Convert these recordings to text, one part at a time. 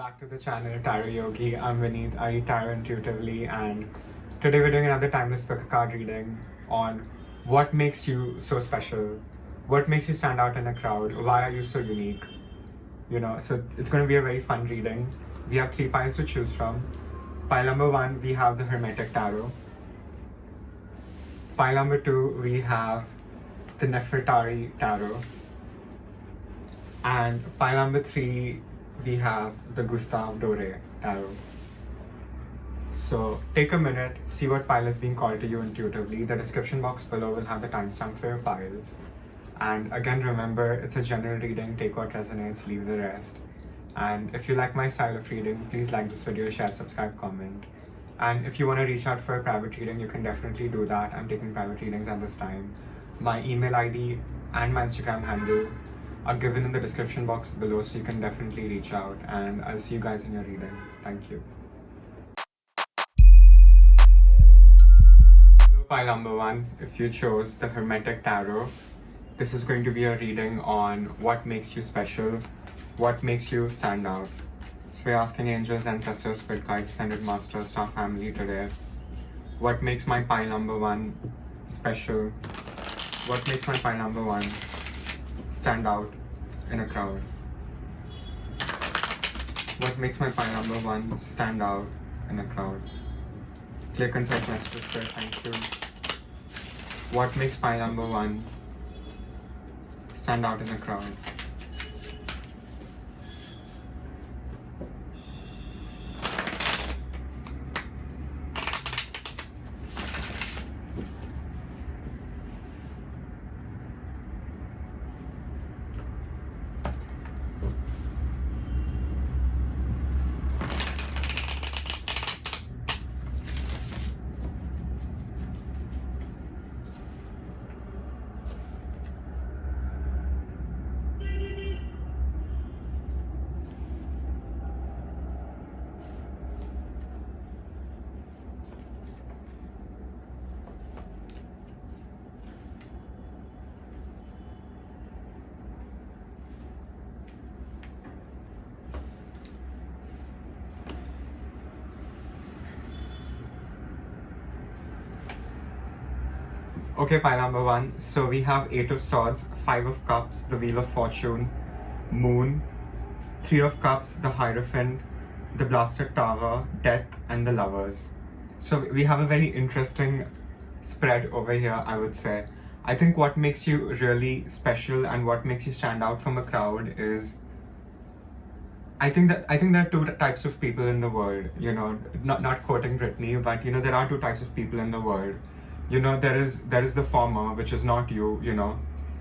back to the channel Tarot Yogi. I'm Vinit, I read tarot intuitively, and today we're doing another timeless pickacard reading on what makes you so special, what makes you stand out in a crowd, why are you so unique. So it's going to be a very fun reading. We have 3 piles to choose from. Pile number 1, we have the Hermetic Tarot. Pile number 2, we have the Nefertari Tarot. And pile number 3, we have the Gustave Doré Tarot. So take a minute, see what pile is being called to you intuitively. The description box below will have the timestamp for your pile. And again, remember, it's a general reading. Take what resonates, leave the rest. And if you like my style of reading, please like this video, share, subscribe, comment. And if you want to reach out for a private reading, you can definitely do that. I'm taking private readings at this time. My email ID and my Instagram handle are given in the description box below, so you can definitely reach out, and I'll see you guys in your reading. Thank you. Hello, pile number 1. If you chose the Hermetic Tarot, this is going to be a reading on what makes you special, what makes you stand out. So we're asking angels, ancestors, spirit guides, ascended masters, star family today. What makes my pile number 1 special? What makes my pile number 1 stand out in a crowd? What makes my pile number 1 stand out in a crowd? Clear, concise messages, spirit, thank you. What makes pile number 1 stand out in a crowd? Okay, pile number 1. So we have 8 of Swords, 5 of Cups, the Wheel of Fortune, Moon, 3 of Cups, the Hierophant, the Blasted Tower, Death, and the Lovers. So we have a very interesting spread over here, I would say. I think what makes you really special and what makes you stand out from a crowd is, I think there are 2 types of people in the world, not quoting Britney, but there are 2 types of people in the world. There is the former, which is not you,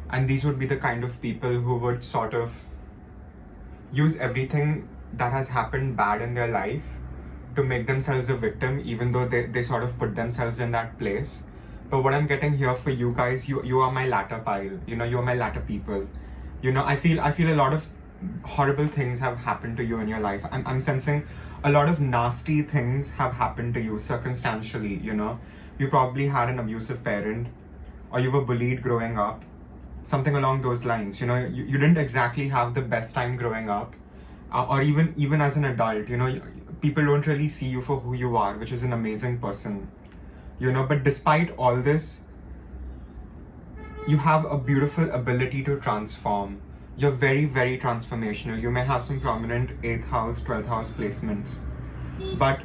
and these would be the kind of people who would sort of use everything that has happened bad in their life to make themselves a victim, even though they sort of put themselves in that place. But what I'm getting here for you guys, you are my latter pile, you are my latter people. I feel a lot of horrible things have happened to you in your life. I'm sensing a lot of nasty things have happened to you circumstantially, You probably had an abusive parent, or you were bullied growing up, something along those lines. You didn't exactly have the best time growing up, or even as an adult. People don't really see you for who you are, which is an amazing person. But despite all this, you have a beautiful ability to transform. You're very, very transformational. You may have some prominent 8th house, 12th house placements, but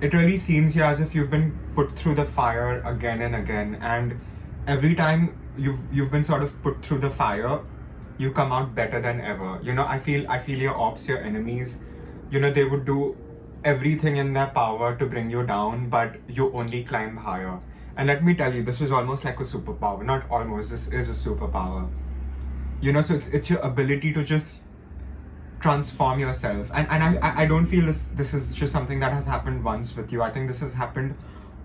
it really seems here as if you've been put through the fire again and again, and every time you've been sort of put through the fire, you come out better than ever. I feel your ops, your enemies, they would do everything in their power to bring you down, but you only climb higher. And let me tell you, this is almost like a superpower. Not almost, this is a superpower. So it's your ability to just transform yourself, and I don't feel this is just something that has happened once with you. I think this has happened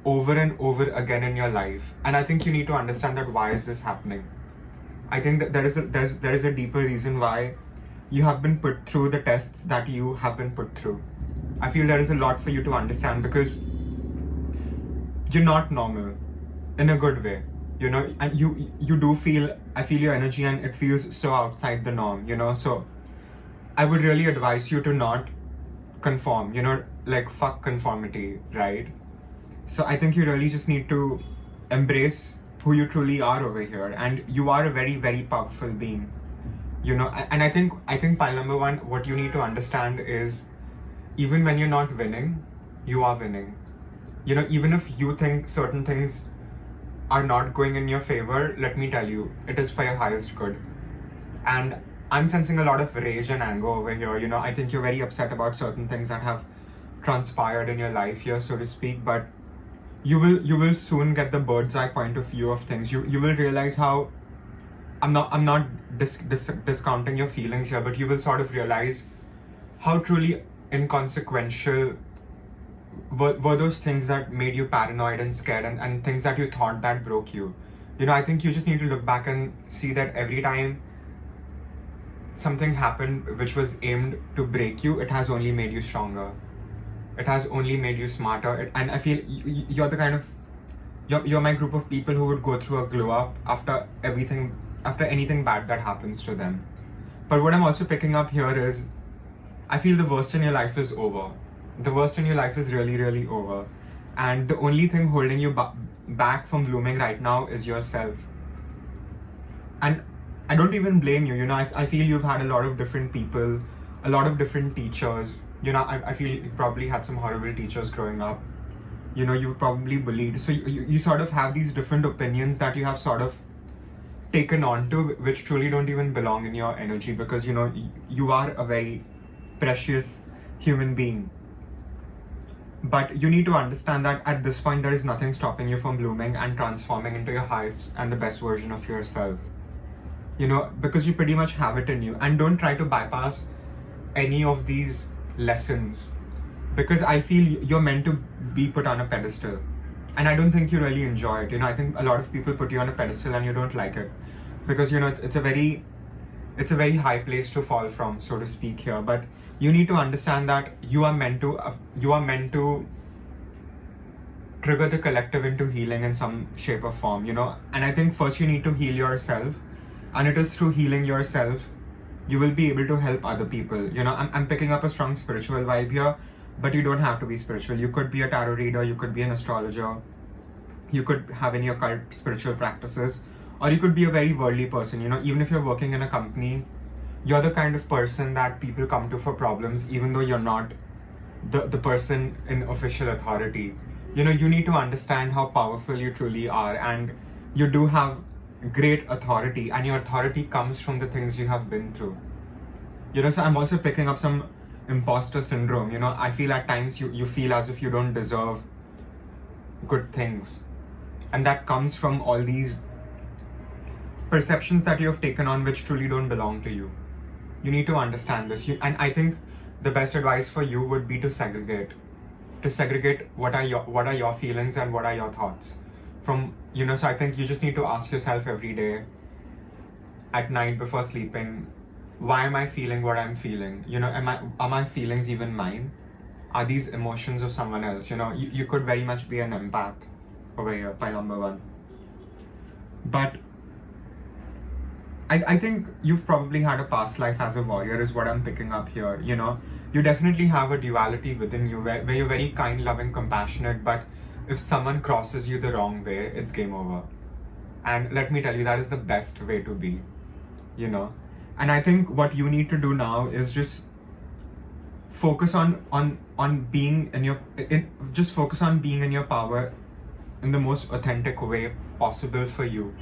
over and over again in your life, and I think you need to understand that why is this happening. I think that there is a deeper reason why you have been put through the tests that you have been put through. I feel there is a lot for you to understand, because you're not normal in a good way. And you do feel, I feel your energy, and it feels so outside the norm, so I would really advise you to not conform, like fuck conformity, right? So I think you really just need to embrace who you truly are over here, and you are a very, very powerful being, and I think pile number one, what you need to understand is, even when you're not winning, you are winning. Even if you think certain things are not going in your favor, let me tell you, it is for your highest good. And I'm sensing a lot of rage and anger over here. I think you're very upset about certain things that have transpired in your life here, so to speak, but you will soon get the bird's eye point of view of things. You will realize how I'm not discounting your feelings here, but you will sort of realize how truly inconsequential were those things that made you paranoid and scared, and things that you thought that broke you. I think you just need to look back and see that every time something happened which was aimed to break you, it has only made you stronger. It has only made you smarter. And I feel you're the kind of, you're my group of people who would go through a glow up after anything bad that happens to them. But what I'm also picking up here is, I feel the worst in your life is over. The worst in your life is really, really over. And the only thing holding you back from blooming right now is yourself. And I don't even blame you. I feel you've had a lot of different people, a lot of different teachers. I feel you probably had some horrible teachers growing up. You were probably bullied. So you sort of have these different opinions that you have sort of taken on to, which truly don't even belong in your energy, because, you are a very precious human being. But you need to understand that at this point, there is nothing stopping you from blooming and transforming into your highest and the best version of yourself. Because you pretty much have it in you. And don't try to bypass any of these lessons, because I feel you're meant to be put on a pedestal, and I don't think you really enjoy it. I think a lot of people put you on a pedestal and you don't like it, because it's a very high place to fall from, so to speak here. But you need to understand that you are meant to trigger the collective into healing in some shape or form. And I think first you need to heal yourself, and it is through healing yourself you will be able to help other people. I'm picking up a strong spiritual vibe here, but you don't have to be spiritual. You could be a tarot reader, you could be an astrologer, you could have any occult spiritual practices, or you could be a very worldly person. Even if you're working in a company, you're the kind of person that people come to for problems, even though you're not the person in official authority. You need to understand how powerful you truly are, and you do have great authority, and your authority comes from the things you have been through. So I'm also picking up some imposter syndrome. I feel at times you feel as if you don't deserve good things, and that comes from all these perceptions that you have taken on which truly don't belong to you. You need to understand this, and I think the best advice for you would be to segregate what are your feelings and what are your thoughts from. So I think you just need to ask yourself every day, at night before sleeping, why am I feeling what I'm feeling? Are my feelings even mine? Are these emotions of someone else? You could very much be an empath over here, pile number one. But I think you've probably had a past life as a warrior, is what I'm picking up here. You definitely have a duality within you where you're very kind, loving, compassionate, but if someone crosses you the wrong way, it's game over. And let me tell you, that is the best way to be, And I think what you need to do now is just focus on being in your focus on being in your power in the most authentic way possible for you,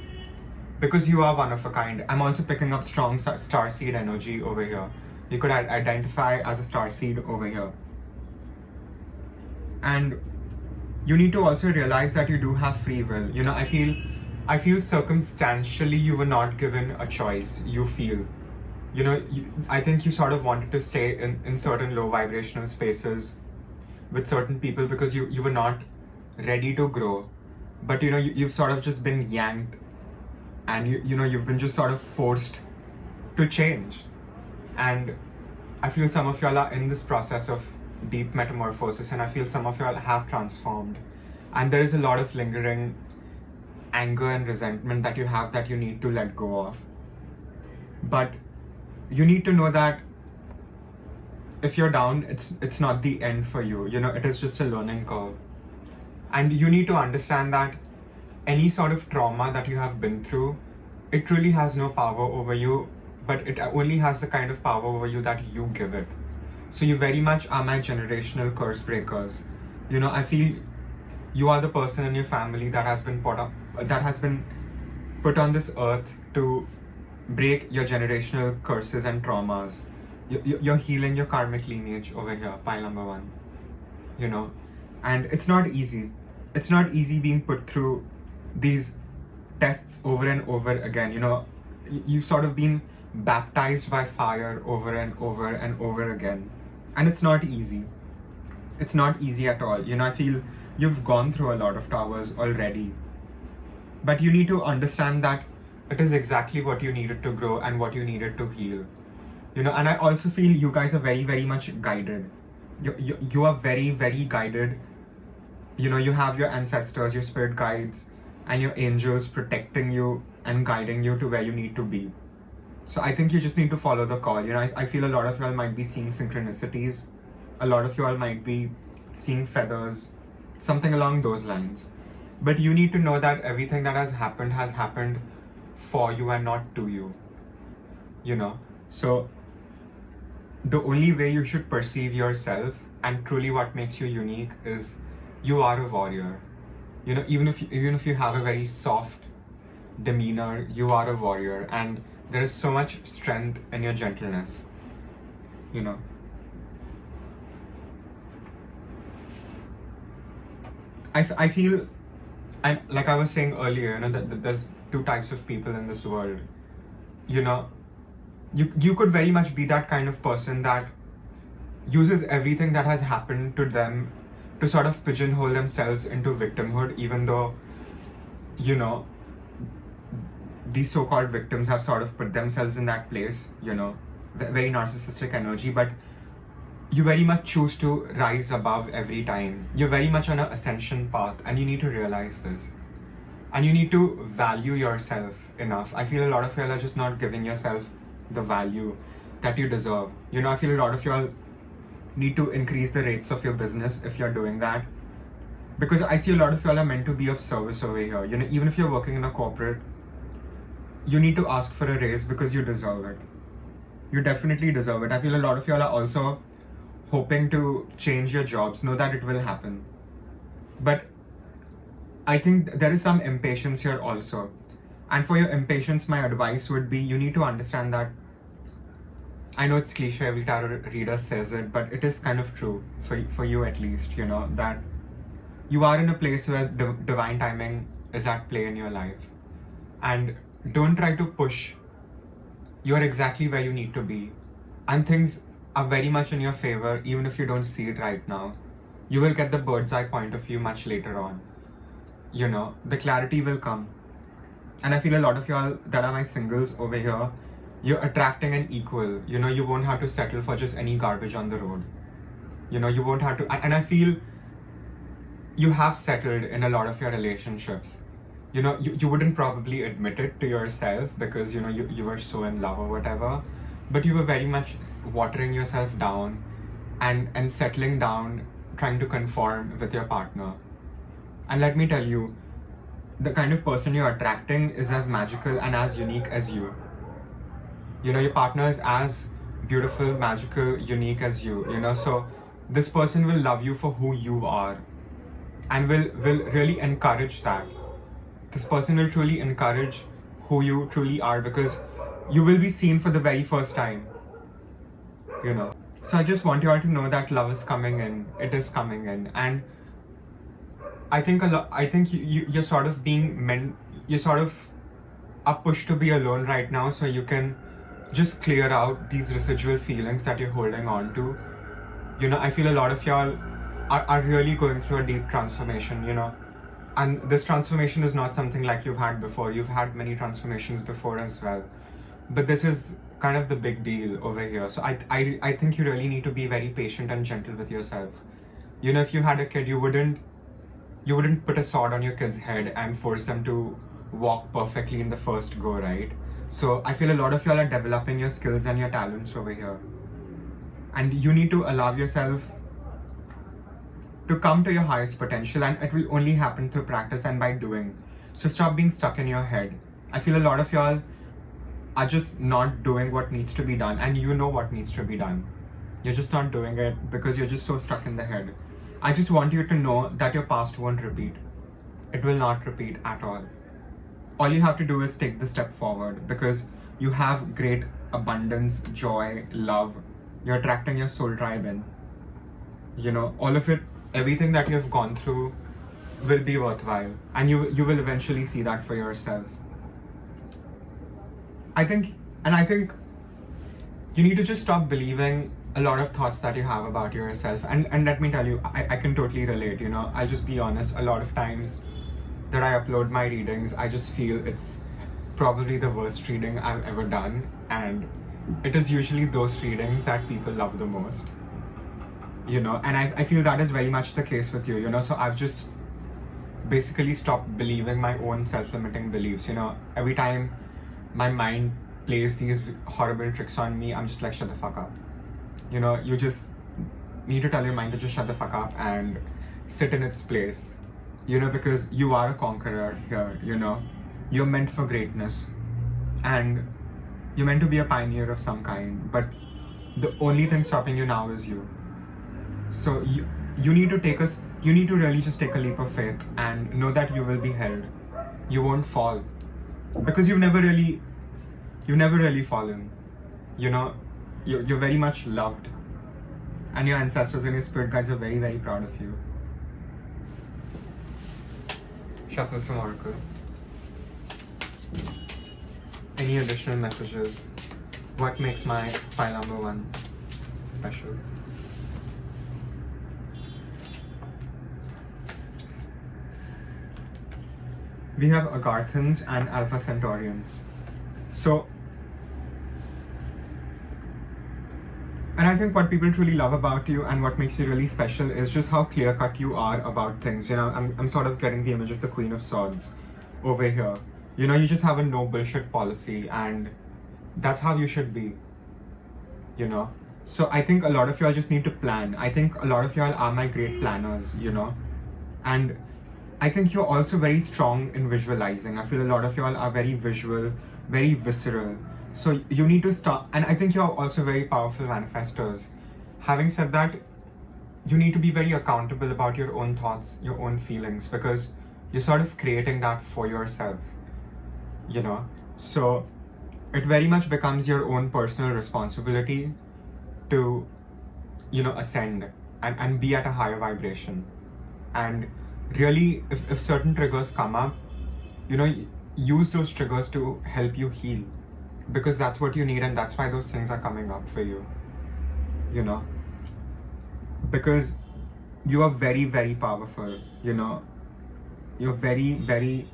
because you are one of a kind. I'm also picking up strong starseed energy over here. You could identify as a starseed over here. And you need to also realize that you do have free will. I feel circumstantially you were not given a choice. You feel, I think you sort of wanted to stay in certain low vibrational spaces with certain people because you were not ready to grow. But you've sort of just been yanked, and you've been just sort of forced to change. And I feel some of y'all are in this process of deep metamorphosis, and I feel some of y'all have transformed, and there is a lot of lingering anger and resentment that you have that you need to let go of. But you need to know that if you're down, it's not the end for you. You know, it is just a learning curve. And you need to understand that any sort of trauma that you have been through, it really has no power over you, but it only has the kind of power over you that you give it. So you very much are my generational curse breakers. You know, I feel you are the person in your family that has been put on this earth to break your generational curses and traumas. You're healing your karmic lineage over here, pile number 1. You know, and it's not easy. It's not easy being put through these tests over and over again. You know, you've sort of been baptized by fire over and over and over again. And it's not easy. It's not easy at all. You know, I feel you've gone through a lot of towers already. But you need to understand that it is exactly what you needed to grow and what you needed to heal. You know, and I also feel you guys are very, very much guided. You are very, very guided. You know, you have your ancestors, your spirit guides, and your angels protecting you and guiding you to where you need to be. So I think you just need to follow the call. You know, I feel a lot of y'all might be seeing synchronicities. A lot of y'all might be seeing feathers, something along those lines. But you need to know that everything that has happened for you and not to you. You know, so the only way you should perceive yourself and truly what makes you unique is you are a warrior. You know, even if you have a very soft demeanor, you are a warrior, and there is so much strength in your gentleness. You know, I feel, and like I was saying earlier, you know, that there's 2 types of people in this world. You know, you could very much be that kind of person that uses everything that has happened to them to sort of pigeonhole themselves into victimhood, even though, you know, these so-called victims have sort of put themselves in that place, you know, very narcissistic energy, but you very much choose to rise above every time. You're very much on an ascension path, and you need to realize this. And you need to value yourself enough. I feel a lot of y'all are just not giving yourself the value that you deserve. You know, I feel a lot of y'all need to increase the rates of your business if you're doing that. Because I see a lot of y'all are meant to be of service over here. You know, even if you're working in a corporate, you need to ask for a raise because you deserve it. You definitely deserve it. I feel a lot of y'all are also hoping to change your jobs. Know that it will happen. But I think there is some impatience here also. And for your impatience, my advice would be you need to understand that, I know it's cliche, every tarot reader says it, but it is kind of true, for you at least, you know, that you are in a place where divine timing is at play in your life. And don't try to push. You're exactly where you need to be. And things are very much in your favor, even if you don't see it right now. You will get the bird's eye point of view much later on. You know, the clarity will come. And I feel a lot of y'all that are my singles over here, you're attracting an equal. You know, you won't have to settle for just any garbage on the road. You know, you won't have to, and I feel you have settled in a lot of your relationships. You know, you wouldn't probably admit it to yourself because, you know, you were so in love or whatever, but you were very much watering yourself down and settling down, trying to conform with your partner. And let me tell you, the kind of person you're attracting is as magical and as unique as you. You know, your partner is as beautiful, magical, unique as you, you know, so this person will love you for who you are and will really encourage that. This person will truly encourage who you truly are because you will be seen for the very first time, you know. So I just want you all to know that love is coming in. It is coming in. And I think you're sort of you're sort of are pushed to be alone right now so you can just clear out these residual feelings that you're holding on to. You know, I feel a lot of y'all are really going through a deep transformation, you know. And this transformation is not something like you've had before. You've had many transformations before as well. But this is kind of the big deal over here. So I think you really need to be very patient and gentle with yourself. You know, if you had a kid, you wouldn't put a sword on your kid's head and force them to walk perfectly in the first go, right? So I feel a lot of y'all are developing your skills and your talents over here. and you need to allow yourself to come to your highest potential, and it will only happen through practice and by doing. So stop being stuck in your head. I feel a lot of y'all are just not doing what needs to be done, and you know what needs to be done. You're just not doing it because you're just so stuck in the head. I just want you to know that your past won't repeat. It will not repeat at all. All you have to do is take the step forward, because you have great abundance, joy, love. You're attracting your soul tribe in. You know, all of it, everything that you've gone through will be worthwhile, and you will eventually see that for yourself. I think you need to just stop believing a lot of thoughts that you have about yourself. And let me tell you, I can totally relate, you know. I'll just be honest, a lot of times that I upload my readings, I just feel it's probably the worst reading I've ever done, and it is usually those readings that people love the most, you know. And I feel that is very much the case with you, you know. So I've just basically stopped believing my own self-limiting beliefs, you know. Every time my mind plays these horrible tricks on me, I'm just like, shut the fuck up. You know, you just need to tell your mind to just shut the fuck up and sit in its place, you know, because you are a conqueror here, you know. You're meant for greatness, and you're meant to be a pioneer of some kind, but the only thing stopping you now is you. So you need to really just take a leap of faith and know that you will be held. You won't fall, because you've never really fallen, you know. You're very much loved, and your ancestors and your spirit guides are very, very proud of you. Shuffle some oracle. Any additional messages? What makes my file number 1 special? We have Agarthans and Alpha Centaurians. So, and I think what people truly love about you and what makes you really special is just how clear-cut you are about things. You know, I'm sort of getting the image of the Queen of Swords over here. You know, you just have a no bullshit policy, and that's how you should be, you know. So I think a lot of y'all just need to plan. I think a lot of y'all are my great planners, you know. And I think you're also very strong in visualizing. I feel a lot of y'all are very visual, very visceral. So you need to start, and I think you're also very powerful manifestors. Having said that, you need to be very accountable about your own thoughts, your own feelings, because you're sort of creating that for yourself, you know. So it very much becomes your own personal responsibility to, you know, ascend and be at a higher vibration. And really, if certain triggers come up, you know, use those triggers to help you heal, because that's what you need, and that's why those things are coming up for you, you know. Because you are very, very powerful, you know. You're very, very,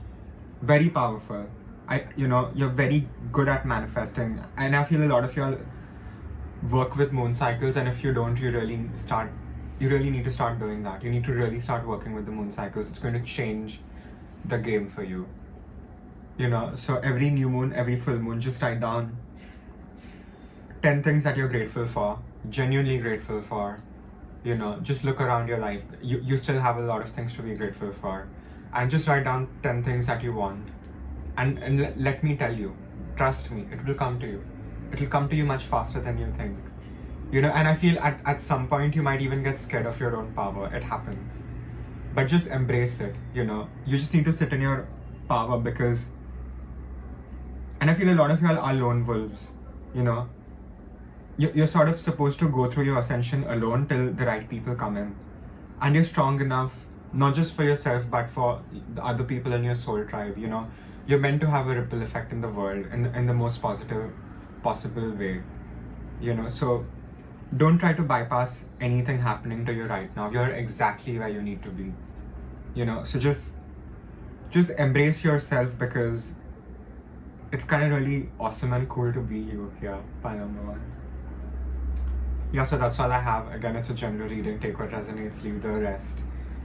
very powerful. You're very good at manifesting, and I feel a lot of y'all work with moon cycles, and if you don't, you really need to start doing that. You need to really start working with the moon cycles. It's going to change the game for you, you know. So every new moon, every full moon, just write down 10 things that you're grateful for, genuinely grateful for, you know. Just look around your life. You still have a lot of things to be grateful for, and just write down 10 things that you want. And let me tell you, trust me, it will come to you. It will come to you much faster than you think, you know. And I feel at some point you might even get scared of your own power. It happens, but just embrace it, you know. You just need to sit in your power, because, and I feel a lot of y'all are lone wolves, you know. You're sort of supposed to go through your ascension alone till the right people come in, and you're strong enough, not just for yourself, but for the other people in your soul tribe, you know. You're meant to have a ripple effect in the world in the most positive possible way, you know. So don't try to bypass anything happening to you right now. You're exactly where you need to be, you know. So just embrace yourself, because it's kind of really awesome and cool to be you here. Pile number 1. Yeah, so that's all I have. Again, it's a general reading. Take what resonates, leave the rest.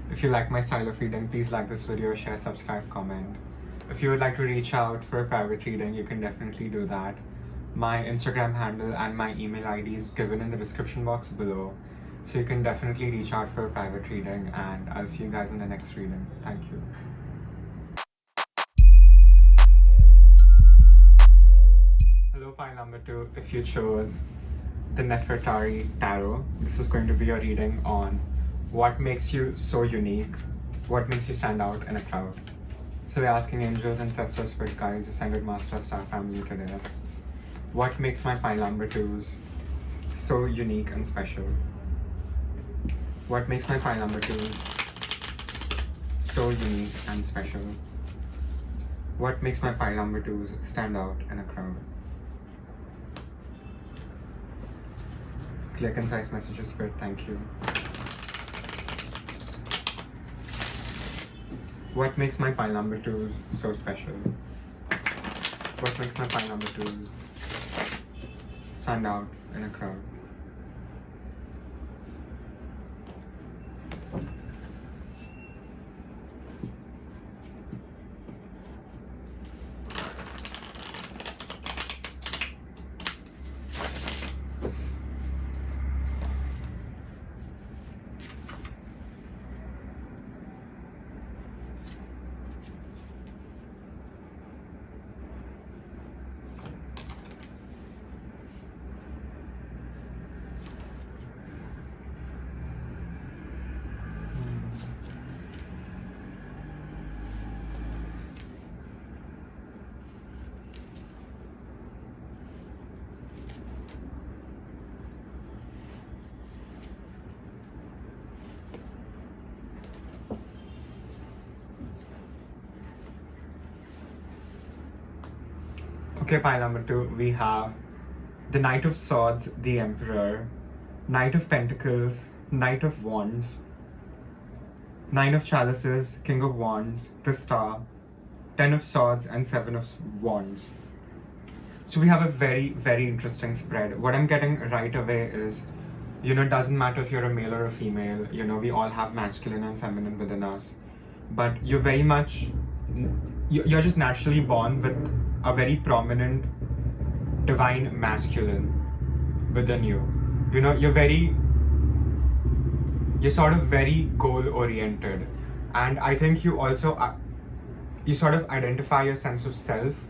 If you like my style of reading, please like this video, share, subscribe, comment. If you would like to reach out for a private reading, you can definitely do that. My Instagram handle and my email ID is given in the description box below. So you can definitely reach out for a private reading, and I'll see you guys in the next reading. Thank you. Hello, pile number 2. If you chose the Nefertari Tarot, this is going to be a reading on what makes you so unique, what makes you stand out in a crowd. So we're asking angels, ancestors, spirit guides, ascended master, star family today. What makes my pile number 2s so unique and special? What makes my pile number 2s so unique and special? What makes my pile number 2s stand out in a crowd? Clear, concise messages, spirit. Thank you. What makes my pile number 2s so special? What makes my pile number 2s stand out in a crowd? Okay, pile number 2, we have the Knight of Swords, the Emperor, Knight of Pentacles, Knight of Wands, Nine of Chalices, King of Wands, the Star, 10 of Swords, and 7 of Wands. So we have a very, very interesting spread. What I'm getting right away is, it doesn't matter if you're a male or a female, we all have masculine and feminine within us. But you're very much, you're just naturally born with a very prominent divine masculine within you. You're sort of very goal oriented, and I think you also you sort of identify your sense of self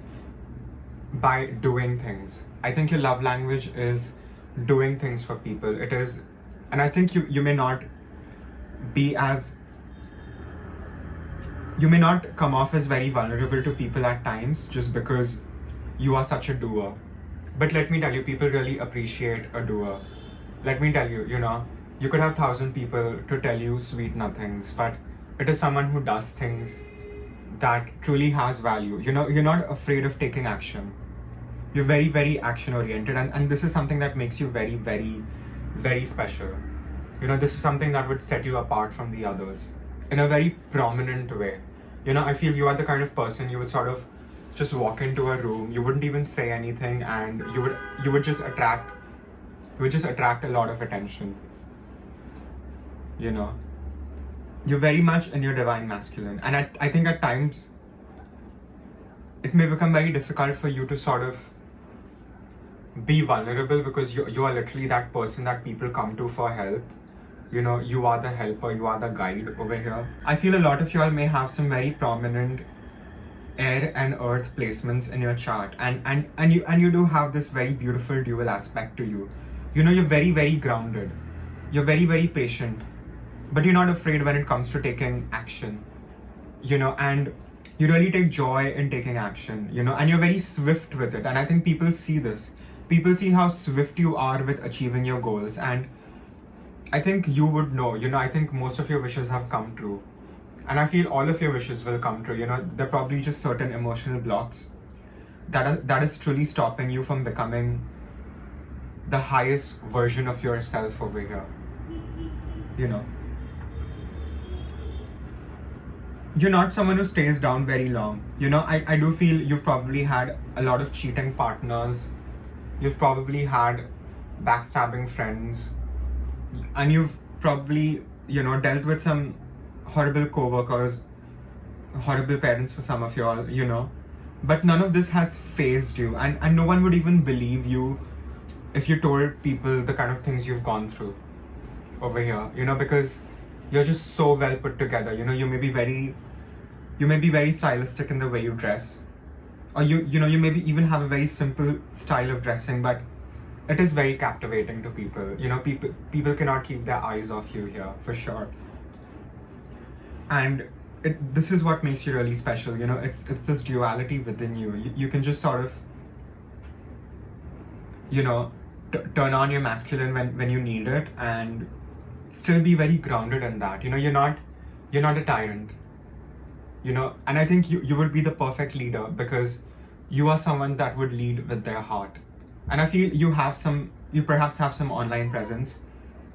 by doing things. I think your love language is doing things for people. It is, and I think you may not be as, you may not come off as very vulnerable to people at times just because you are such a doer. But let me tell you, people really appreciate a doer. Let me tell you, you could have 1,000 people to tell you sweet nothings, but it is someone who does things that truly has value. You're not afraid of taking action. You're very, very action oriented, and this is something that makes you very, very, very special. This is something that would set you apart from the others in a very prominent way. I feel you are the kind of person you would sort of just walk into a room, you wouldn't even say anything, and you would just attract a lot of attention. You're very much in your divine masculine, and I think at times it may become very difficult for you to sort of be vulnerable, because you are literally that person that people come to for help. You are the helper, you are the guide over here. I feel a lot of you all may have some very prominent air and earth placements in your chart, and you do have this very beautiful dual aspect to you. You're very, very grounded. You're very, very patient, but you're not afraid when it comes to taking action. And you really take joy in taking action, and you're very swift with it. And I think people see this. People see how swift you are with achieving your goals, and I think you would know, I think most of your wishes have come true. And I feel all of your wishes will come true. There are probably just certain emotional blocks that is truly stopping you from becoming the highest version of yourself over here. You're not someone who stays down very long. I do feel you've probably had a lot of cheating partners. You've probably had backstabbing friends. And you've probably, dealt with some horrible co-workers, horrible parents for some of y'all, But none of this has phased you, and no one would even believe you if you told people the kind of things you've gone through over here, because you're just so well put together. You may be very stylistic in the way you dress, or you maybe even have a very simple style of dressing, but it is very captivating to people. People cannot keep their eyes off you here, for sure. And this is what makes you really special. It's this duality within you. You can just sort of turn on your masculine when you need it, and still be very grounded in that. You're not a tyrant. And I think you would be the perfect leader, because you are someone that would lead with their heart. And I feel you perhaps have some online presence.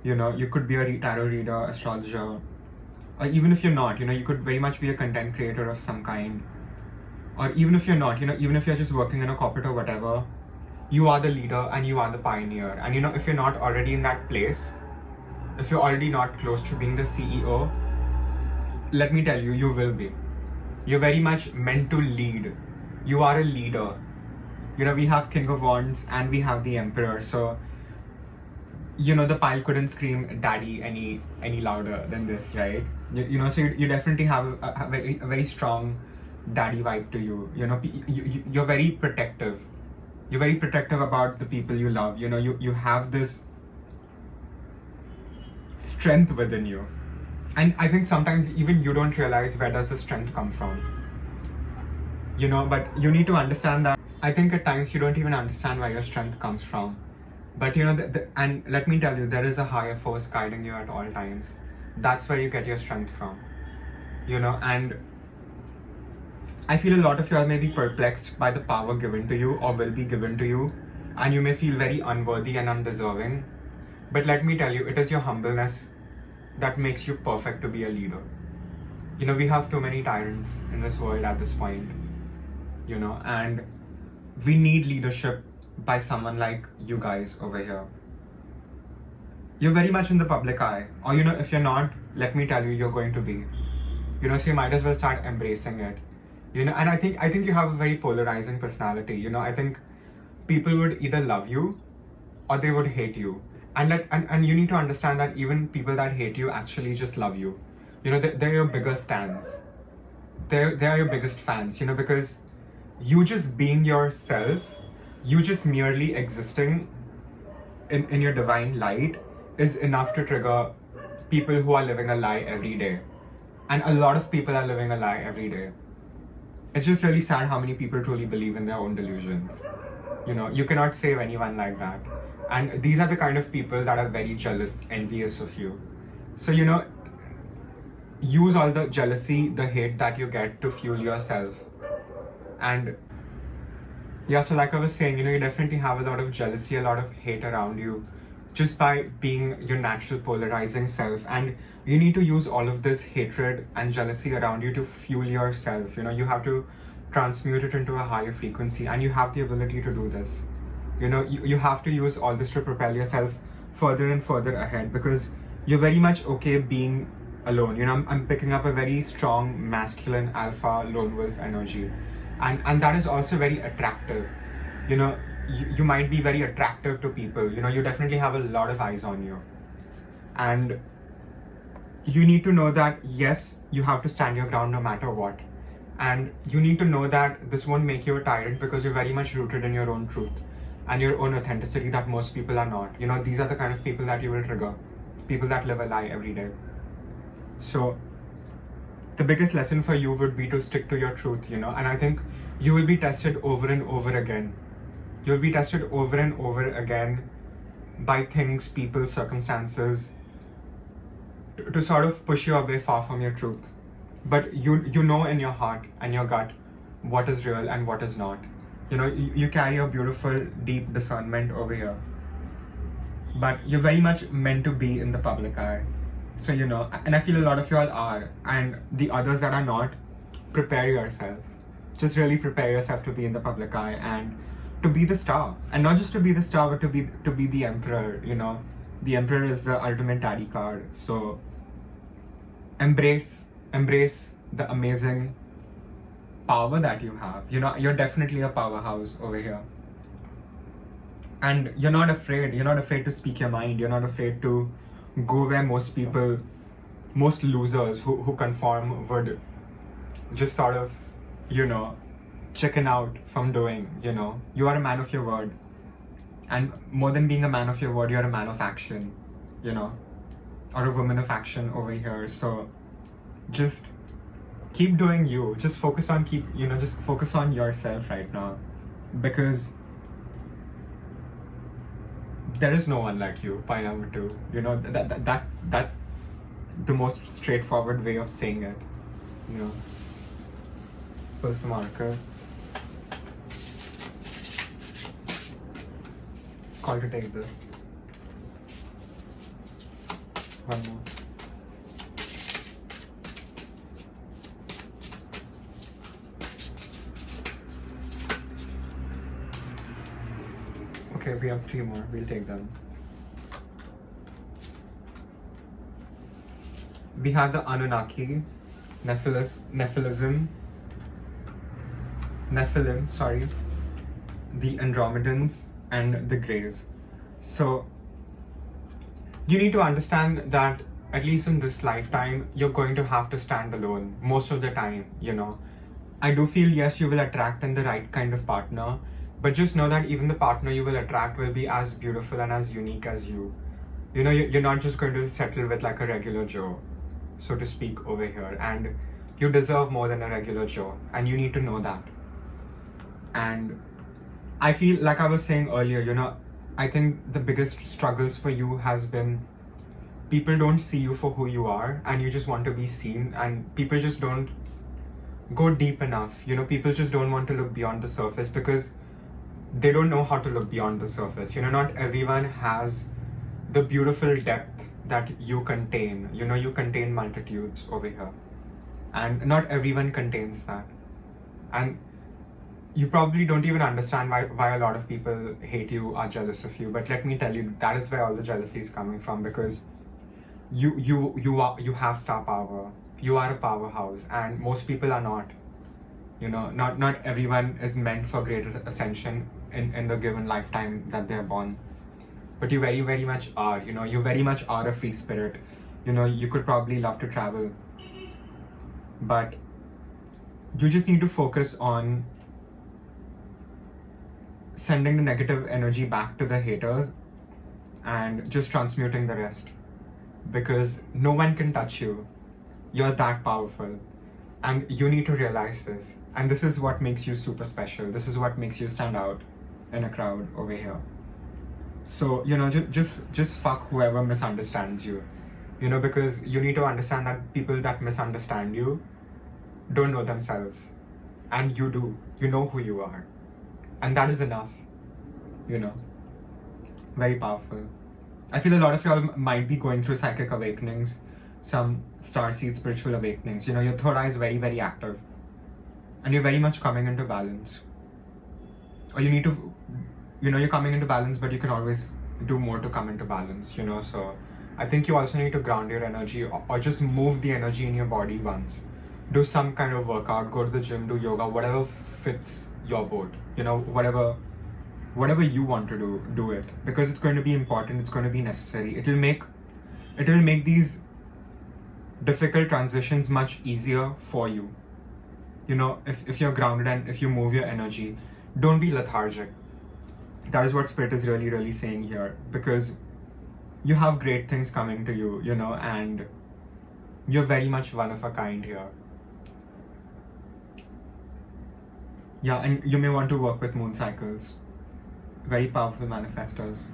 You could be a tarot reader, astrologer, or even if you're not, you could very much be a content creator of some kind. Or even if you're not, even if you're just working in a corporate or whatever, you are the leader and you are the pioneer. And if you're not already in that place, if you're already not close to being the CEO, let me tell you, you will be. You're very much meant to lead. You are a leader. We have King of Wands and we have the Emperor. So, the pile couldn't scream daddy any louder than this, right? So you definitely have a very strong daddy vibe to you. You're very protective. You're very protective about the people you love. You have this strength within you. And I think sometimes even you don't realize where does the strength come from. But you need to understand that. I think at times you don't even understand where your strength comes from. But and let me tell you, there is a higher force guiding you at all times. That's where you get your strength from. And I feel a lot of you all may be perplexed by the power given to you or will be given to you, and you may feel very unworthy and undeserving. But let me tell you, it is your humbleness that makes you perfect to be a leader. We have too many tyrants in this world at this point, and we need leadership by someone like you guys over here. You're very much in the public eye, or if you're not, let me tell you, you're going to be. So you might as well start embracing it. And I think you have a very polarizing personality. I think people would either love you or they would hate you. And you need to understand that even people that hate you actually just love you. They're your biggest stans. They are your biggest fans, because you just being yourself, you just merely existing in your divine light is enough to trigger people who are living a lie every day. And a lot of people are living a lie every day. It's just really sad how many people truly believe in their own delusions. You cannot save anyone like that. And these are the kind of people that are very jealous, envious of you. So, use all the jealousy, the hate that you get to fuel yourself. And yeah, so like I was saying, you definitely have a lot of jealousy, a lot of hate around you, just by being your natural polarizing self. And you need to use all of this hatred and jealousy around you to fuel yourself. You have to transmute it into a higher frequency, and you have the ability to do this. You have to use all this to propel yourself further and further ahead, because you're very much okay being alone. I'm picking up a very strong masculine alpha lone wolf energy, and that is also very attractive. You might be very attractive to people. You definitely have a lot of eyes on you, and you need to know that yes, you have to stand your ground no matter what. And you need to know that this won't make you a tyrant, because you're very much rooted in your own truth and your own authenticity that most people are not. These are the kind of people that you will trigger, people that live a lie every day. So the biggest lesson for you would be to stick to your truth, and I think you will be tested over and over again. You'll be tested over and over again by things, people, circumstances, to sort of push you away far from your truth. But you know in your heart and your gut what is real and what is not. You carry a beautiful, deep discernment over here. But you're very much meant to be in the public eye. So, and I feel a lot of y'all are. And the others that are not, prepare yourself. Just really prepare yourself to be in the public eye and to be the star. And not just to be the star, but to be the emperor, The emperor is the ultimate daddy card. So embrace the amazing power that you have. You're definitely a powerhouse over here. And you're not afraid to speak your mind. You're not afraid to go where most losers who conform would just sort of, chicken out from doing. You are a man of your word. And more than being a man of your word, you're a man of action, or a woman of action over here. So just keep doing you. Just focus on just focus on yourself right now, because there is no one like you. Point number 2. That's the most straightforward way of saying it. Pull some marker. Call to take this. One more. Okay, we have 3 more. We'll take them. We have the Anunnaki, Nephilim, the Andromedans, and the Greys. So you need to understand that at least in this lifetime, you're going to have to stand alone most of the time. I do feel, yes, you will attract the right kind of partner, but just know that even the partner you will attract will be as beautiful and as unique as you. You're not just going to settle with like a regular Joe, so to speak, over here. And you deserve more than a regular Joe, and you need to know that. And I feel, like I was saying earlier, I think the biggest struggles for you has been people don't see you for who you are, and you just want to be seen, and people just don't go deep enough. People just don't want to look beyond the surface because they don't know how to look beyond the surface. Not everyone has the beautiful depth that you contain. You contain multitudes over here, and not everyone contains that. And you probably don't even understand why a lot of people hate you, are jealous of you. But let me tell you, that is where all the jealousy is coming from, because you have star power. You are a powerhouse, and most people are not. Not everyone is meant for greater ascension in the given lifetime that they're born. But you very, very much are. You very much are a free spirit. You could probably love to travel, but you just need to focus on sending the negative energy back to the haters and just transmuting the rest, because no one can touch you. You're that powerful, and you need to realize this. And this is what makes you super special. This is what makes you stand out in a crowd over here. So just fuck whoever misunderstands you, because you need to understand that people that misunderstand you don't know themselves, and you do. You know who you are. And that is enough, very powerful. I feel a lot of y'all might be going through psychic awakenings, some starseed spiritual awakenings. Your third eye is very, very active, and you're very much coming into balance. Or you need to, you're coming into balance, but you can always do more to come into balance, So I think you also need to ground your energy, or just move the energy in your body once. Do some kind of workout, go to the gym, do yoga, whatever fits your boat. Whatever you want to do it, because it's going to be important. It's going to be necessary. It will make these difficult transitions much easier for you. If you're grounded and if you move your energy, don't be lethargic. That is what Spirit is really, really saying here, because you have great things coming to you, and you're very much one of a kind here. Yeah, and you may want to work with moon cycles. Very powerful manifestors.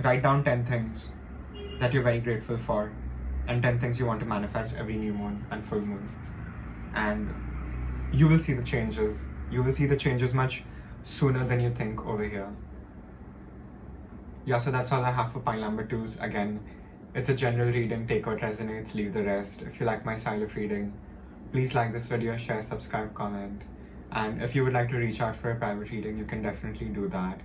Write down 10 things that you're very grateful for, and 10 things you want to manifest every new moon and full moon. And you will see the changes. You will see the changes much sooner than you think over here. Yeah, so that's all I have for pile number 2s. Again, it's a general reading. Take what resonates, leave the rest. If you like my style of reading, please like this video, share, subscribe, comment. And if you would like to reach out for a private reading, you can definitely do that.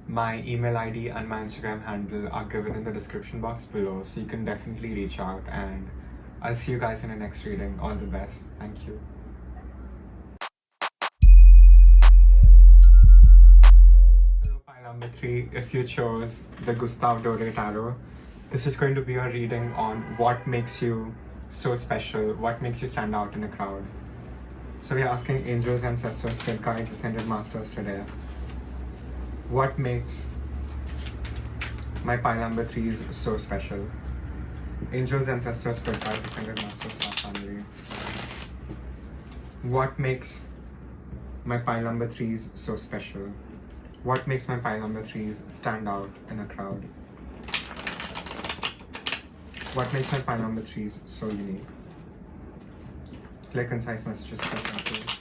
My email ID and my Instagram handle are given in the description box below, so you can definitely reach out, and I'll see you guys in the next reading. All the best. Thank you. number 3, if you chose the Gustave Doré Tarot, this is going to be a reading on what makes you so special, what makes you stand out in a crowd. So we are asking angels, ancestors, spirit guides, ascended masters today, what makes my pile number 3s so special? Angels, ancestors, spirit guides, ascended masters, our family. What makes my pile number 3s so special? What makes my pile number 3s stand out in a crowd? What makes my pile number 3s so unique? Clear, concise messages for example.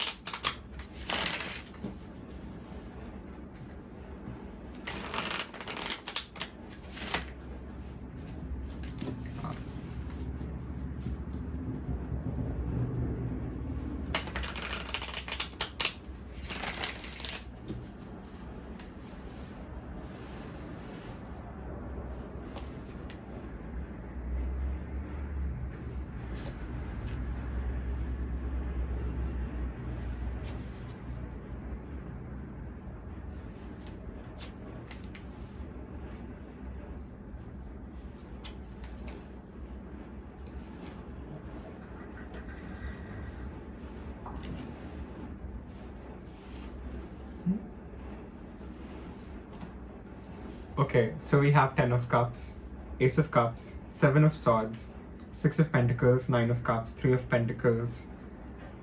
Okay, so we have 10 of Cups, Ace of Cups, 7 of Swords, 6 of Pentacles, 9 of Cups, 3 of Pentacles,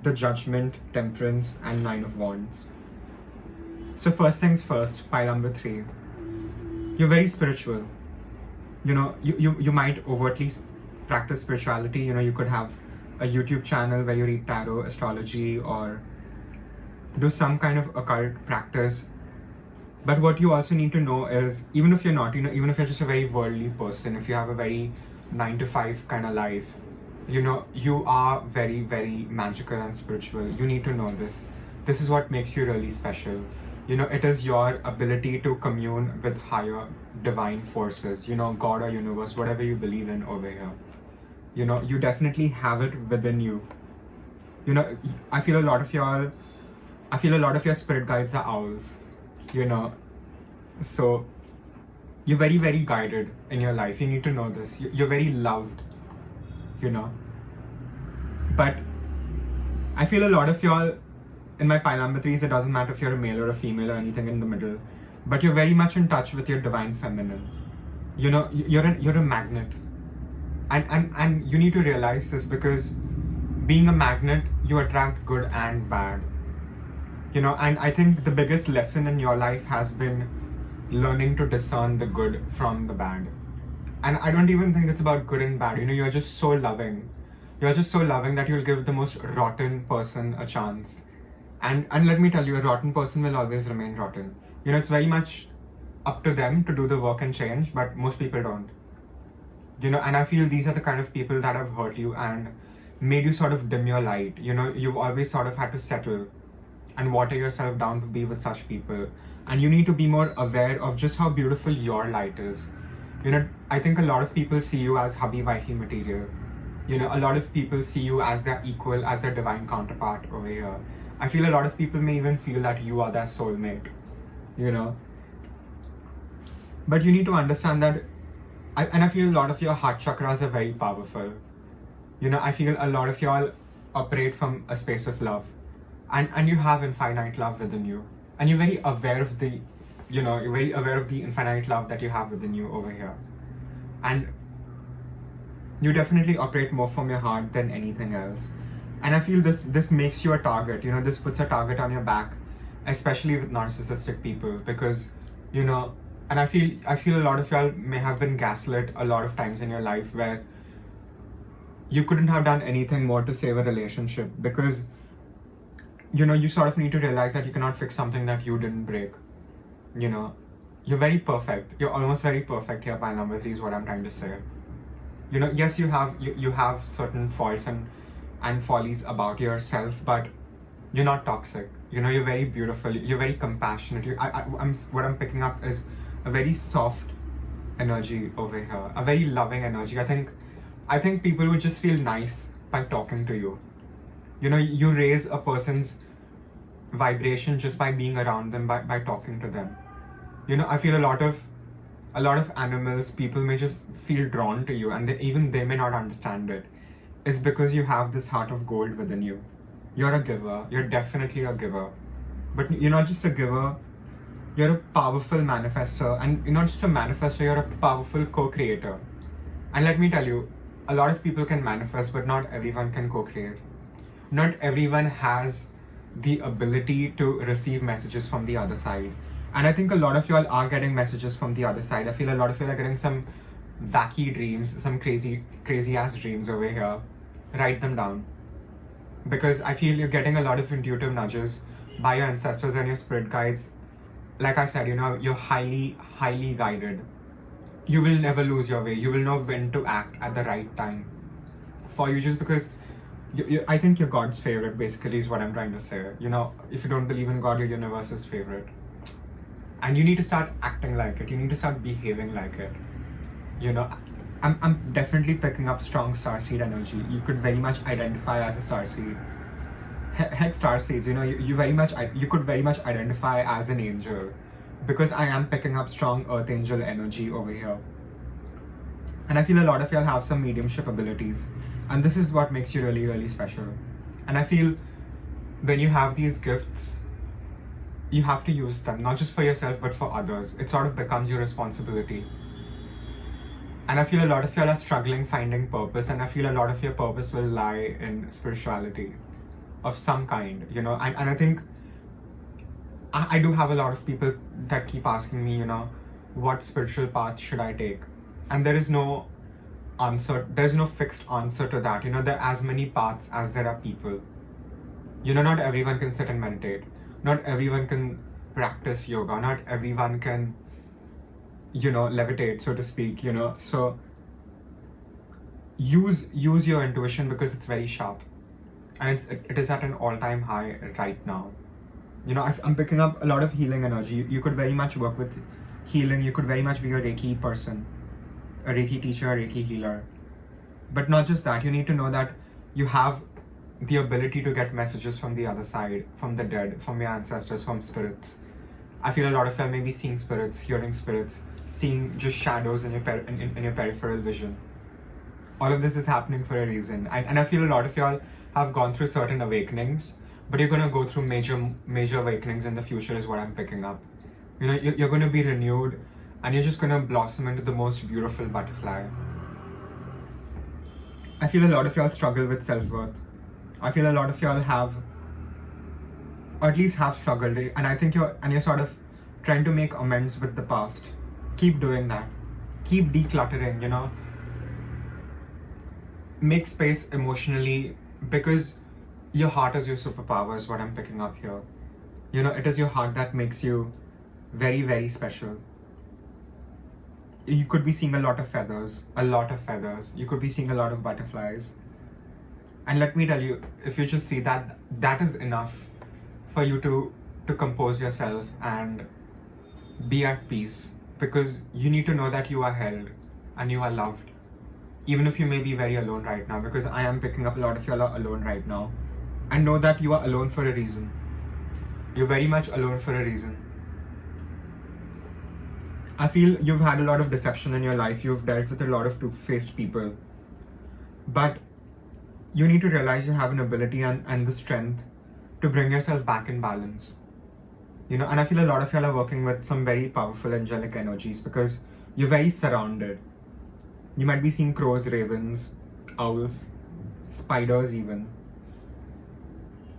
the Judgment, Temperance, and 9 of Wands. So first things first, pile number 3. You're very spiritual. You know, you might overtly practice spirituality. You know, you could have a YouTube channel where you read tarot, astrology, or do some kind of occult practice. But what you also need to know is, even if you're not, you know, even if you're just a very worldly person, if you have a very 9-to-5 kind of life, you know, you are very, very magical and spiritual. You need to know this. This is what makes you really special. You know, it is your ability to commune with higher divine forces, you know, God or universe, whatever you believe in over here. You know, you definitely have it within you. You know, I feel a lot of your spirit guides are owls. You know, so you're very, very guided in your life. You need to know this. You're very loved, you know. But I feel a lot of y'all, in my pile number 3s, it doesn't matter if you're a male or a female or anything in the middle, but you're very much in touch with your divine feminine. You know, you're a magnet. And you need to realize this, because being a magnet, you attract good and bad. You know, and I think the biggest lesson in your life has been learning to discern the good from the bad. And I don't even think it's about good and bad. You know, you're just so loving. You're just so loving that you'll give the most rotten person a chance. And let me tell you, a rotten person will always remain rotten. You know, it's very much up to them to do the work and change, but most people don't. You know, and I feel these are the kind of people that have hurt you and made you sort of dim your light. You know, you've always sort of had to settle and water yourself down to be with such people. And you need to be more aware of just how beautiful your light is. You know, I think a lot of people see you as hubby-wifey material. You know, a lot of people see you as their equal, as their divine counterpart over here. I feel a lot of people may even feel that you are their soulmate, you know. But you need to understand that, I feel a lot of your heart chakras are very powerful. You know, I feel a lot of y'all operate from a space of love. And you have infinite love within you. And you're very aware of the, you know, you're very aware of the infinite love that you have within you over here. And you definitely operate more from your heart than anything else. And I feel this makes you a target. You know, this puts a target on your back, especially with narcissistic people, because, you know, and I feel a lot of y'all may have been gaslit a lot of times in your life where you couldn't have done anything more to save a relationship, because, you know, you sort of need to realize that you cannot fix something that you didn't break. You know, you're very perfect. You're almost very perfect here, pile number 3 is what I'm trying to say. You know, yes, you have certain faults and follies about yourself, but you're not toxic. You know, you're very beautiful. You're very compassionate. What I'm picking up is a very soft energy over here, a very loving energy. I think people would just feel nice by talking to you. You know, you raise a person's vibration just by being around them, by talking to them. I feel a lot of animals, people may just feel drawn to you, and even they may not understand it. It's because you have this heart of gold within you. You're a giver. You're definitely a giver. But you're not just a giver, you're a powerful manifestor. And you're not just a manifestor, you're a powerful co-creator. And let me tell you, a lot of people can manifest, but not everyone can co-create. Not everyone has the ability to receive messages from the other side. And I think a lot of y'all are getting messages from the other side. I feel a lot of y'all are getting some wacky dreams, some crazy ass dreams over here. Write them down. Because I feel you're getting a lot of intuitive nudges by your ancestors and your spirit guides. Like I said, you're highly guided. You will never lose your way. You will know when to act at the right time for you, just because I think you're God's favorite, basically, is what I'm trying to say. If you don't believe in God, you're universe's favorite. And you need to start acting like it. You need to start behaving like it. I'm definitely picking up strong starseed energy. You could very much identify as a starseed. Heck, starseeds, you could very much identify as an angel, because I am picking up strong earth angel energy over here. And I feel a lot of y'all have some mediumship abilities. And this is what makes you really, really special. And I feel when you have these gifts, you have to use them, not just for yourself, but for others. It sort of becomes your responsibility. And I feel a lot of y'all are struggling finding purpose, and I feel a lot of your purpose will lie in spirituality of some kind, and I think I do have a lot of people that keep asking me, what spiritual path should I take? And there is no answer, there's no fixed answer to that. There are as many paths as there are people. Not everyone can sit and meditate. Not everyone can practice yoga. Not everyone can, levitate, so to speak, So use your intuition, because it's very sharp. And it is at an all-time high right now. I'm picking up a lot of healing energy. You could very much work with healing. You could very much be a Reiki person, a Reiki teacher, a Reiki healer. But not just that, you need to know that you have the ability to get messages from the other side, from the dead, from your ancestors, from spirits. I feel a lot of y'all may be seeing spirits, hearing spirits, seeing just shadows in your peripheral vision. All of this is happening for a reason. And I feel a lot of y'all have gone through certain awakenings, but you're going to go through major awakenings in the future, is what I'm picking up. You're going to be renewed, and you're just going to blossom into the most beautiful butterfly. I feel a lot of y'all struggle with self-worth. I feel a lot of y'all have, or at least have struggled, and I think you're sort of trying to make amends with the past. Keep doing that. Keep decluttering, Make space emotionally, because your heart is your superpower, is what I'm picking up here. It is your heart that makes you very, very special. You could be seeing a lot of feathers. You could be seeing a lot of butterflies. And let me tell you, if you just see that, that is enough for you to compose yourself and be at peace, because you need to know that you are held and you are loved. Even if you may be very alone right now, because I am picking up a lot of y'all are alone right now. And know that you are alone for a reason. You're very much alone for a reason. I feel you've had a lot of deception in your life. You've dealt with a lot of two-faced people. But you need to realize you have an ability and the strength to bring yourself back in balance. And I feel a lot of y'all are working with some very powerful angelic energies, because you're very surrounded. You might be seeing crows, ravens, owls, spiders even.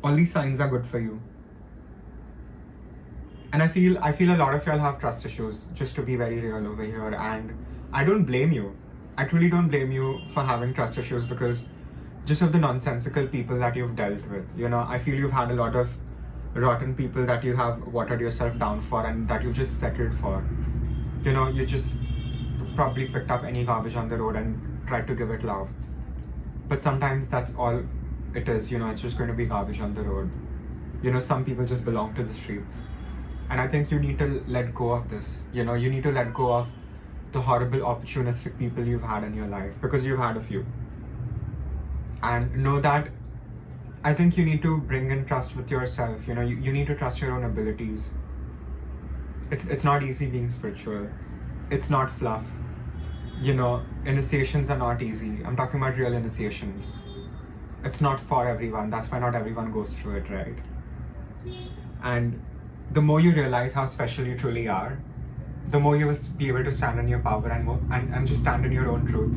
All these signs are good for you. And I feel a lot of y'all have trust issues, just to be very real over here. And I don't blame you. I truly don't blame you for having trust issues, because just of the nonsensical people that you've dealt with. I feel you've had a lot of rotten people that you have watered yourself down for, and that you've just settled for. You just probably picked up any garbage on the road and tried to give it love. But sometimes that's all it is, it's just going to be garbage on the road. Some people just belong to the streets. And I think you need to let go of this. You need to let go of the horrible opportunistic people you've had in your life, because you've had a few. And know that I think you need to bring in trust with yourself. You need to trust your own abilities. It's not easy being spiritual. It's not fluff. You know, initiations are not easy. I'm talking about real initiations. It's not for everyone. That's why not everyone goes through it, right? And the more you realize how special you truly are, the more you will be able to stand in your power and just stand in your own truth.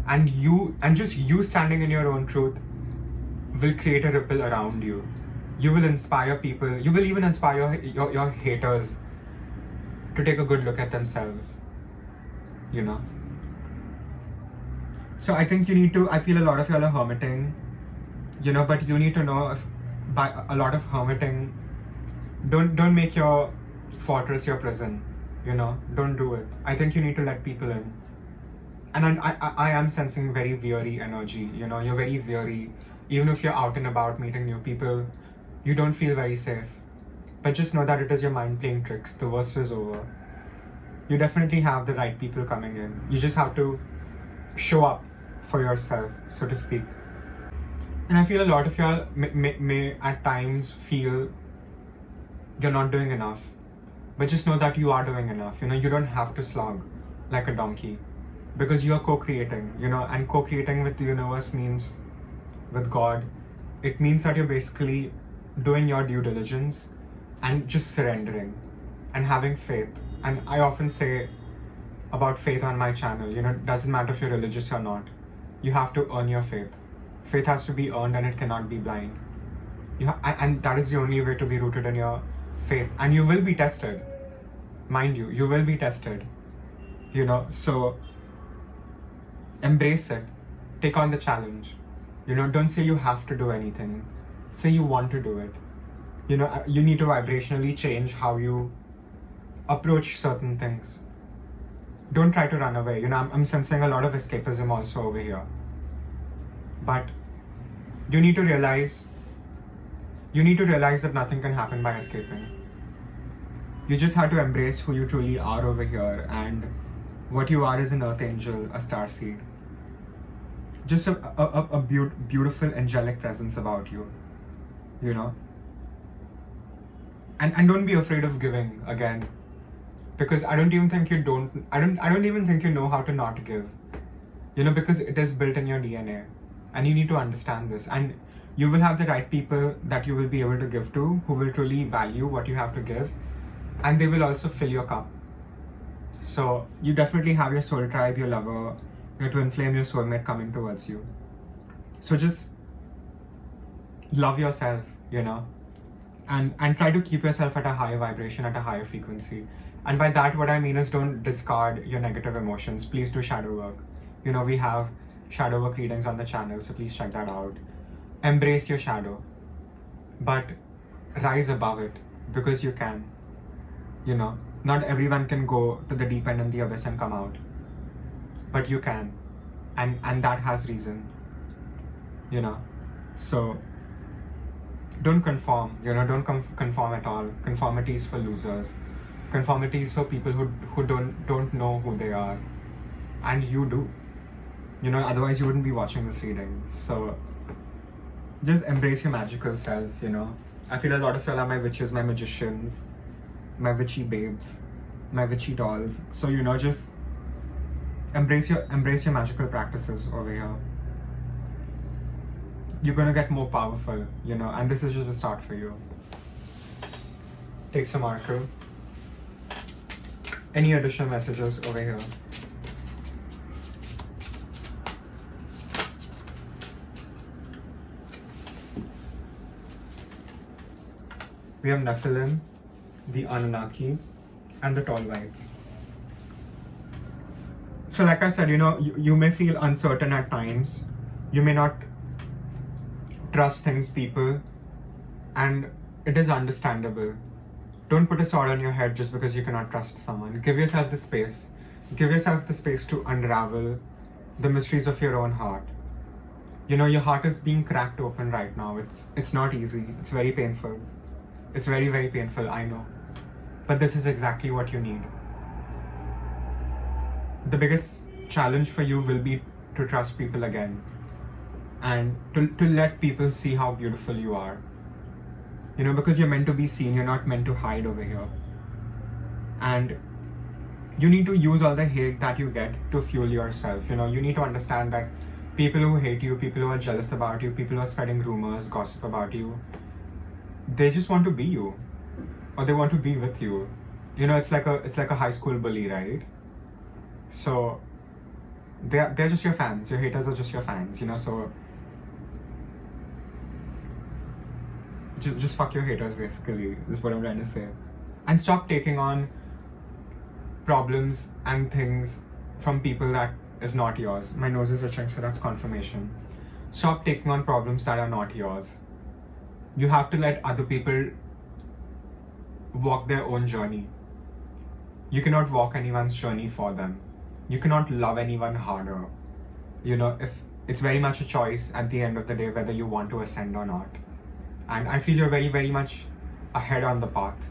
And just you standing in your own truth will create a ripple around you. You will inspire people. You will even inspire your haters to take a good look at themselves. You know? So I think I feel a lot of y'all are hermiting, you know, but you need to know if by a lot of hermiting, don't make your fortress your prison, you know, don't do it. I think you need to let people in. And I am sensing very weary energy, you know, you're very weary. Even if you're out and about meeting new people, you don't feel very safe. But just know that it is your mind playing tricks. The worst is over. You definitely have the right people coming in. You just have to show up for yourself, so to speak. And I feel a lot of y'all may at times feel you're not doing enough. But just know that you are doing enough. You know, you don't have to slog like a donkey. Because you are co-creating, you know, and co-creating with the universe means, with God, it means that you're basically doing your due diligence and just surrendering and having faith. And I often say about faith on my channel, you know, it doesn't matter if you're religious or not. You have to earn your faith. Faith has to be earned and it cannot be blind. And that is the only way to be rooted in your faith. And you will be tested. Mind you, you will be tested. You know, so embrace it. Take on the challenge. You know, don't say you have to do anything. Say you want to do it. You know, you need to vibrationally change how you approach certain things. Don't try to run away. You know, I'm sensing a lot of escapism also over here. But you need to realize that nothing can happen by escaping. You just have to embrace who you truly are over here, and what you are is an earth angel, a star seed. Just a beautiful angelic presence about you, you know. And don't be afraid of giving again, because I don't even think you know how to not give, you know, because it is built in your DNA, and you need to understand this. And you will have the right people that you will be able to give to, who will truly value what you have to give, and they will also fill your cup. So you definitely have your soul tribe, your lover, your twin flame, your soulmate coming towards you. So just love yourself, you know, and try to keep yourself at a higher vibration, at a higher frequency. And by that, what I mean is, don't discard your negative emotions. Please do shadow work. You know, we have shadow work readings on the channel, so please check that out. Embrace your shadow, but rise above it, because you can. You know, not everyone can go to the deep end and the abyss and come out, but you can, and that has reason, you know. So don't conform, you know, don't conform at all. Conformity is for losers. Conformity is for people who don't know who they are, and you do, you know, otherwise you wouldn't be watching this reading. So just embrace your magical self, you know. I feel a lot of y'all are my witches, my magicians, my witchy babes, my witchy dolls. So, you know, just embrace your magical practices over here. You're gonna get more powerful, you know, and this is just a start for you. Take some marker. Any additional messages over here? We have Nephilim, the Anunnaki, and the Tall Whites. So like I said, you know, you may feel uncertain at times. You may not trust things, people, and it is understandable. Don't put a sword on your head just because you cannot trust someone. Give yourself the space. Give yourself the space to unravel the mysteries of your own heart. You know, your heart is being cracked open right now. It's not easy. It's very painful. It's very, very painful, I know. But this is exactly what you need. The biggest challenge for you will be to trust people again. And to let people see how beautiful you are. You know, because you're meant to be seen, you're not meant to hide over here. And you need to use all the hate that you get to fuel yourself. You know, you need to understand that people who hate you, people who are jealous about you, people who are spreading rumors, gossip about you, they just want to be you, or they want to be with you. You know, it's like a high school bully, right? So they're just your fans. Your haters are just your fans, you know. So just fuck your haters, basically, is what I'm trying to say. And stop taking on problems and things from people that is not yours. My nose is itching, so that's confirmation. Stop taking on problems that are not yours. You have to let other people walk their own journey. You cannot walk anyone's journey for them. You cannot love anyone harder. You know, if it's very much a choice at the end of the day whether you want to ascend or not. And I feel you're very, very much ahead on the path.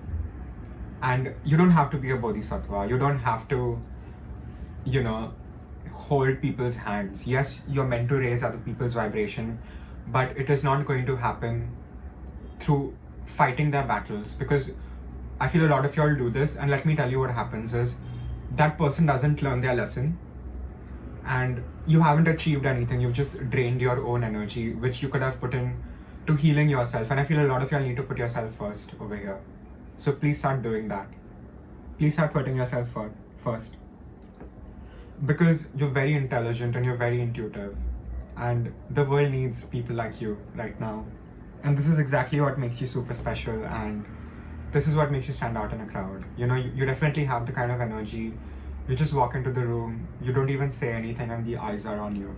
And you don't have to be a bodhisattva. You don't have to, you know, hold people's hands. Yes, you're meant to raise other people's vibration, but it is not going to happen through fighting their battles, because I feel a lot of y'all do this, and let me tell you what happens is that person doesn't learn their lesson and you haven't achieved anything. You've just drained your own energy, which you could have put in to healing yourself. And I feel a lot of y'all need to put yourself first over here. So please start doing that. Please start putting yourself first. Because you're very intelligent and you're very intuitive. And the world needs people like you right now. And this is exactly what makes you super special, and this is what makes you stand out in a crowd. You know, you definitely have the kind of energy. You just walk into the room, you don't even say anything, and the eyes are on you.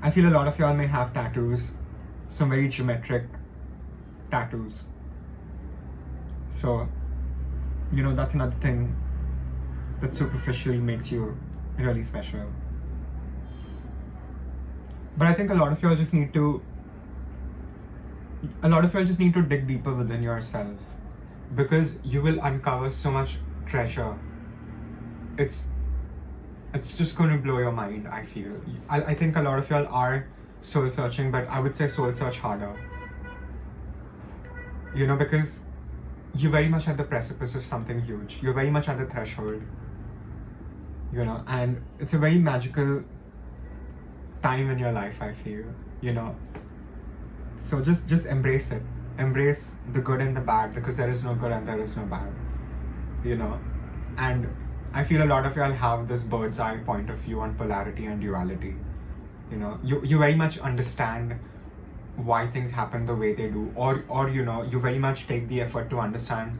I feel a lot of y'all may have tattoos, some very geometric tattoos. So, you know, that's another thing that superficially makes you really special. But I think a lot of y'all just need to dig deeper within yourself, because you will uncover so much treasure. It's just going to blow your mind, I feel. I think a lot of y'all are soul searching, but I would say soul search harder. You know, because you're very much at the precipice of something huge. You're very much at the threshold. You know, and it's a very magical time in your life, I feel, you know. So just embrace it. Embrace the good and the bad, because there is no good and there is no bad, you know. And I feel a lot of y'all have this bird's eye point of view on polarity and duality. You know, you very much understand why things happen the way they do, or you know, you very much take the effort to understand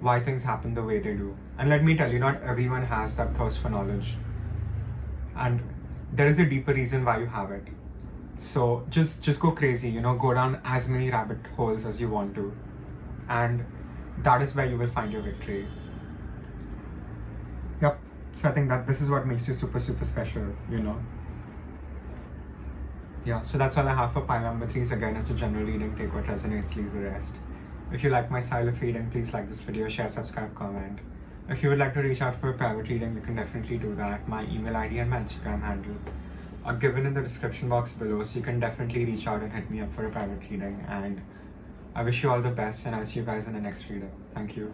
why things happen the way they do. And let me tell you, not everyone has that thirst for knowledge, and there is a deeper reason why you have it. So just go crazy, you know, go down as many rabbit holes as you want to, and that is where you will find your victory. Yep. So I think that this is what makes you super, super special, you know. Yeah, so that's all I have for pile number 3s. Again, it's a general reading. Take what resonates, leave the rest. If you like my style of reading, please like this video, share, subscribe, comment. If you would like to reach out for a private reading, you can definitely do that. My email ID and my Instagram handle are given in the description box below, so you can definitely reach out and hit me up for a private reading. And I wish you all the best, and I'll see you guys in the next reading. Thank you.